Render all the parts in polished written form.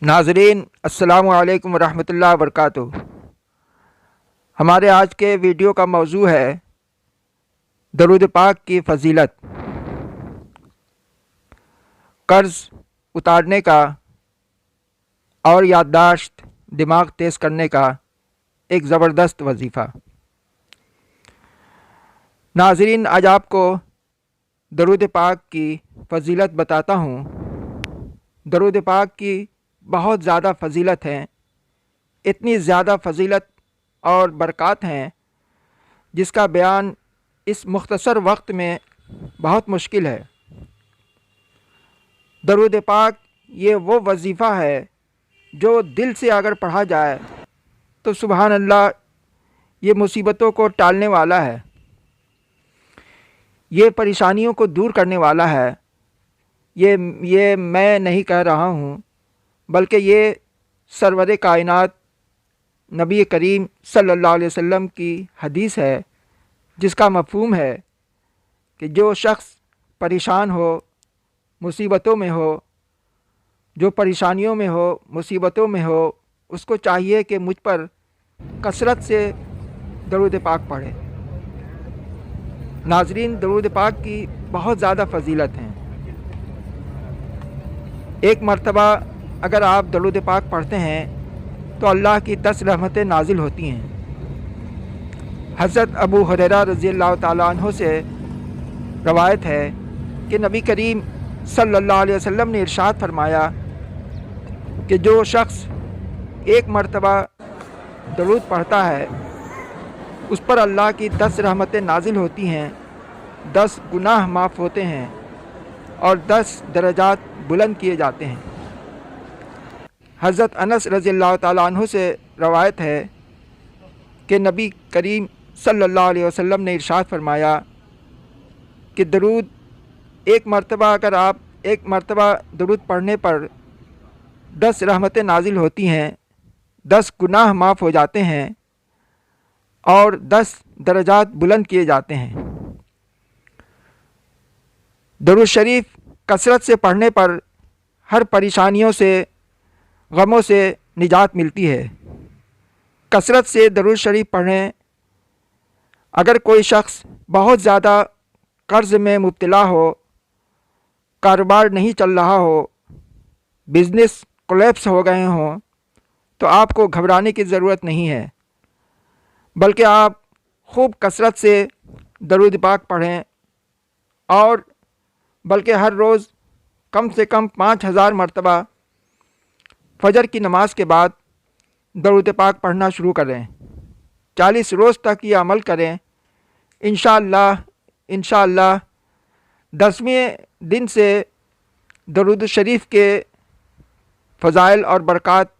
नाज़रीन अस्सलामु अलैकुम वरहमतुल्लाहि वबरकातुहू। हमारे आज के वीडियो का मौजू है दरूद पाक की फ़जीलत। कर्ज़ उतारने का और याददाश्त दिमाग तेज़ करने का एक ज़बरदस्त वजीफ़ा। नाज़रीन, आज आपको दरूद पाक की फ़जीलत बताता हूँ। दरूद पाक की बहुत ज़्यादा फ़जीलत हैं, इतनी ज़्यादा फ़जीलत और बरक़ात हैं जिसका बयान इस मुख्तसर वक्त में बहुत मुश्किल है। दरूद पाक ये वो वजीफ़ा है जो दिल से अगर पढ़ा जाए तो सुबहान अल्लाह, ये मुसीबतों को टालने वाला है, ये परेशानियों को दूर करने वाला है। ये मैं नहीं कह रहा हूँ, बल्कि ये सरवर कायनात नबी करीम सल्लल्लाहु अलैहि वसल्लम की हदीस है, जिसका मफ़हूम है कि जो शख्स परेशान हो, मुसीबतों में हो, जो परेशानियों में हो, मुसीबतों में हो, उसको चाहिए कि मुझ पर कसरत से दरूद पाक पढ़े। नाज़रीन, दरूद पाक की बहुत ज़्यादा फ़जीलत हैं। एक मरतबा अगर आप दरूद पाक पढ़ते हैं तो अल्लाह की 10 रहमतें नाजिल होती हैं। हज़रत अबू हुरैरा रज़ियल्लाहु ताला अन्हु से रवायत है कि नबी करीम सल्लल्लाहु अलैहि वसल्लम ने इरशाद फरमाया कि जो शख्स एक मरतबा दरूद पढ़ता है उस पर अल्लाह की 10 रहमतें नाजिल होती हैं, 10 गुनाह माफ़ होते हैं और 10 दरजात बुलंद किए जाते हैं। हज़रत अनस रज़ियल्लाहु ताला अन्हु से रवायत है कि नबी करीम सल्लल्लाहु अलैहि वसल्लम ने इरशाद फरमाया कि दरूद एक मरतबा अगर आप एक मरतबा दरूद पढ़ने पर 10 रहमतें नाजिल होती हैं, 10 गुनाह माफ़ हो जाते हैं और 10 दरजात बुलंद किए जाते हैं। दरूद शरीफ कसरत से पढ़ने पर हर परेशानियों से, गमों से निजात मिलती है। कसरत से दरूद शरीफ पढ़ें। अगर कोई शख्स बहुत ज़्यादा कर्ज़ में मुब्तला हो, कारोबार नहीं चल रहा हो, बिज़नेस कोलैप्स हो गए हों, तो आपको घबराने की ज़रूरत नहीं है, बल्कि आप खूब कसरत से दरूद पाक पढ़ें और बल्कि हर रोज़ कम से कम 5000 मरतबा फ़जर की नमाज के बाद दरूद पाक पढ़ना शुरू करें। 40 रोज़ तक ये अमल करें। इंशाअल्लाह 10वें दिन से दरूद शरीफ के फ़ज़ाइल और बरक़ात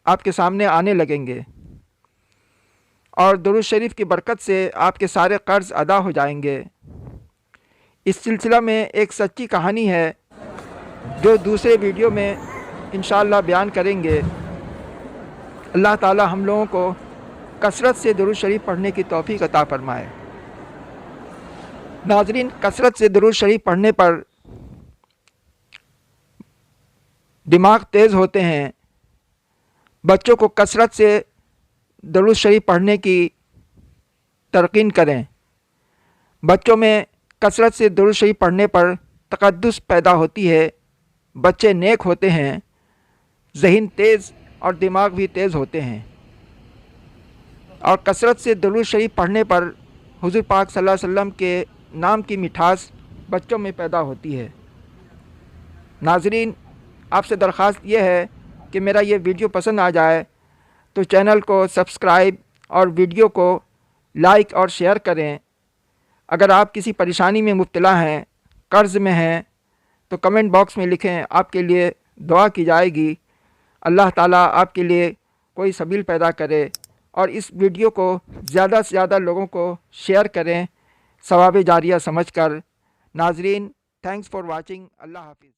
आपके सामने आने लगेंगे और दरूद शरीफ की बरकत से आपके सारे कर्ज़ अदा हो जाएंगे। इस सिलसिला में एक सच्ची कहानी है जो दूसरे वीडियो में इंशाअल्लाह बयान करेंगे। अल्लाह ताला हम लोगों को कसरत से दरूद शरीफ पढ़ने की तौफ़ीक़ अता फ़रमाए। नाज़रीन, कसरत से दरूद शरीफ पढ़ने पर दिमाग तेज़ होते हैं। बच्चों को कसरत से दरूद शरीफ पढ़ने की तरकीन करें। बच्चों में कसरत से दरूद शरीफ पढ़ने पर तक़द्दुस पैदा होती है, बच्चे नेक होते हैं, ज़हन तेज़ और दिमाग भी तेज़ होते हैं। और कसरत से दरूद शरीफ पढ़ने पर हुज़ूर पाक सल्लल्लाहु अलैहि वसल्लम के नाम की मिठास बच्चों में पैदा होती है। नाज़रीन, आपसे दरख्वास्त ये है कि मेरा ये वीडियो पसंद आ जाए तो चैनल को सब्सक्राइब और वीडियो को लाइक और शेयर करें। अगर आप किसी परेशानी में मुब्तला हैं, कर्ज़ में हैं, तो कमेंट बॉक्स में लिखें, आपके लिए दुआ की जाएगी। अल्लाह ताला आपके लिए कोई सबील पैदा करे और इस वीडियो को ज़्यादा से ज़्यादा लोगों को शेयर करें, सवाब जारिया समझकर। नाज़रीन, थैंक्स फॉर वाचिंग। अल्लाह हाफ़िज़।